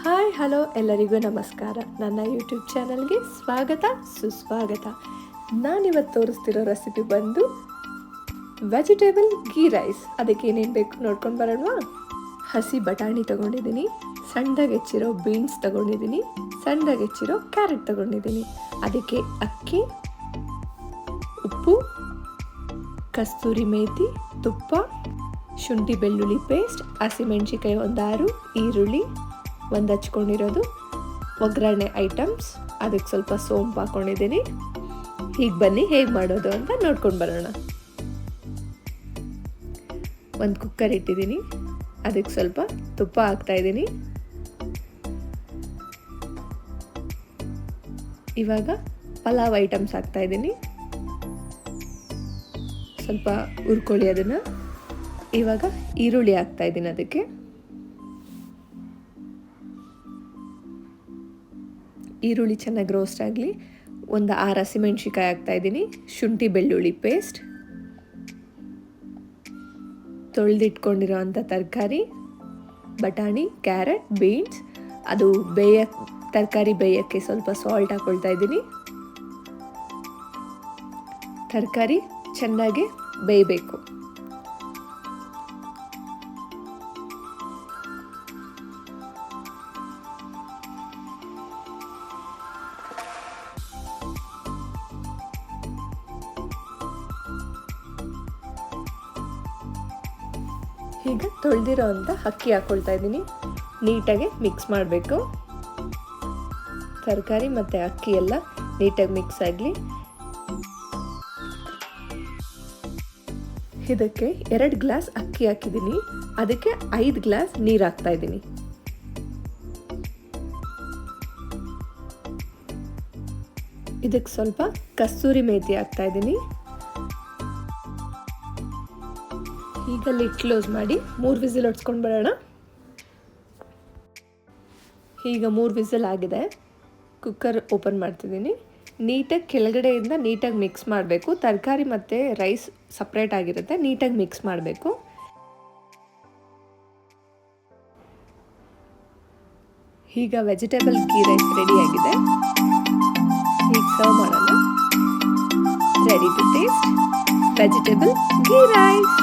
Hi hello ಎಲ್ಲರಿಗೂ ನಮಸ್ಕಾರ. ನನ್ನ ಯೂಟ್ಯೂಬ್ ಚಾನಲ್ಗೆ ಸ್ವಾಗತ ಸುಸ್ವಾಗತ. ನಾನಿವತ್ತು ತೋರಿಸ್ತಿರೋ ರೆಸಿಪಿ ಬಂದು ವೆಜಿಟೇಬಲ್ ಗೀ ರೈಸ್. ಅದಕ್ಕೆ ಏನೇನು ಬೇಕು ನೋಡ್ಕೊಂಡು ಬರೋಣವಾ? ಹಸಿ ಬಟಾಣಿ ತೊಗೊಂಡಿದ್ದೀನಿ, ಸಣ್ಣದಾಗಿ ಹೆಚ್ಚಿರೋ ಬೀನ್ಸ್ ತೊಗೊಂಡಿದ್ದೀನಿ, ಸಣ್ಣದಾಗಿ ಹೆಚ್ಚಿರೋ ಕ್ಯಾರೆಟ್ ತೊಗೊಂಡಿದ್ದೀನಿ. ಅದಕ್ಕೆ ಅಕ್ಕಿ, ಉಪ್ಪು, ಕಸ್ತೂರಿ ಮೇಥಿ, ತುಪ್ಪ, ಶುಂಠಿ ಬೆಳ್ಳುಳ್ಳಿ ಪೇಸ್ಟ್, ಹಸಿಮೆಣ್ಸಿಕಾಯಿ 6, ಈರುಳ್ಳಿ ಒಂದು ಹಚ್ಕೊಂಡಿರೋದು, ಒಗ್ಗರಣೆ ಐಟಮ್ಸ್, ಅದಕ್ಕೆ ಸ್ವಲ್ಪ ಸೋಂಪು ಹಾಕ್ಕೊಂಡಿದ್ದೀನಿ. ಹೀಗೆ ಬನ್ನಿ ಹೇಗೆ ಮಾಡೋದು ಅಂತ ನೋಡ್ಕೊಂಡು ಬರೋಣ. ಒಂದು ಕುಕ್ಕರ್ ಇಟ್ಟಿದ್ದೀನಿ, ಅದಕ್ಕೆ ಸ್ವಲ್ಪ ತುಪ್ಪ ಹಾಕ್ತಾಯಿದ್ದೀನಿ. ಇವಾಗ ಪಲಾವ್ ಐಟಮ್ಸ್ ಹಾಕ್ತಾಯಿದ್ದೀನಿ. ಸ್ವಲ್ಪ ಹುರ್ಕೊಳ್ಳಿ ಅದನ್ನು. ಇವಾಗ ಈರುಳ್ಳಿ ಹಾಕ್ತಾಯಿದ್ದೀನಿ. ಅದಕ್ಕೆ ಈರುಳ್ಳಿ ಚೆನ್ನಾಗಿ ರೋಸ್ಟ್ ಆಗಲಿ. ಒಂದು 6 ಹಸಿಮೆಣ್ಸಿಕಾಯಿ ಹಾಕ್ತಾಯಿದ್ದೀನಿ. ಶುಂಠಿ ಬೆಳ್ಳುಳ್ಳಿ ಪೇಸ್ಟ್, ತೊಳೆದಿಟ್ಕೊಂಡಿರೋ ಅಂಥ ತರಕಾರಿ, ಬಟಾಣಿ, ಕ್ಯಾರೆಟ್, ಬೀನ್ಸ್, ಅದು ತರಕಾರಿ ಬೇಯೋಕ್ಕೆ ಸ್ವಲ್ಪ ಸಾಲ್ಟ್ ಹಾಕ್ಕೊಳ್ತಾ ಇದ್ದೀನಿ. ತರಕಾರಿ ಚೆನ್ನಾಗಿ ಬೇಯಬೇಕು. ಈಗ ತೊಳೆದಿರೋ ಅಂಥ ಅಕ್ಕಿ ಹಾಕ್ಕೊಳ್ತಾ ಇದ್ದೀನಿ. ನೀಟಾಗಿ ಮಿಕ್ಸ್ ಮಾಡಬೇಕು. ತರಕಾರಿ ಮತ್ತು ಅಕ್ಕಿ ಎಲ್ಲ ನೀಟಾಗಿ ಮಿಕ್ಸ್ ಆಗಲಿ. ಇದಕ್ಕೆ 2 ಗ್ಲಾಸ್ ಅಕ್ಕಿ ಹಾಕಿದ್ದೀನಿ, ಅದಕ್ಕೆ 5 ಗ್ಲಾಸ್ ನೀರು ಹಾಕ್ತಾ ಇದ್ದೀನಿ. ಇದಕ್ಕೆ ಸ್ವಲ್ಪ ಕಸ್ತೂರಿ ಮೇಥಿ ಹಾಕ್ತಾ ಇದ್ದೀನಿ. ಈಗ ಲಿಡ್ ಕ್ಲೋಸ್ ಮಾಡಿ 3 ವಿಸಿಲ್ ಹೊಡ್ಸ್ಕೊಂಡು ಬರೋಣ. ಈಗ 3 ವಿಸಿಲ್ ಆಗಿದೆ. ಕುಕ್ಕರ್ ಓಪನ್ ಮಾಡ್ತಿದ್ದೀನಿ. ನೀಟಾಗಿ ಕೆಳಗಡೆಯಿಂದ ನೀಟಾಗಿ ಮಿಕ್ಸ್ ಮಾಡಬೇಕು. ತರಕಾರಿ ಮತ್ತು ರೈಸ್ ಸಪ್ರೇಟ್ ಆಗಿರುತ್ತೆ, ನೀಟಾಗಿ ಮಿಕ್ಸ್ ಮಾಡಬೇಕು. ಈಗ ವೆಜಿಟೇಬಲ್ ಗೀ ರೈಸ್ ರೆಡಿಯಾಗಿದೆ. ಈಗ ಸರ್ವ್ ಮಾಡೋಣ. Ready to taste vegetable ghee rice.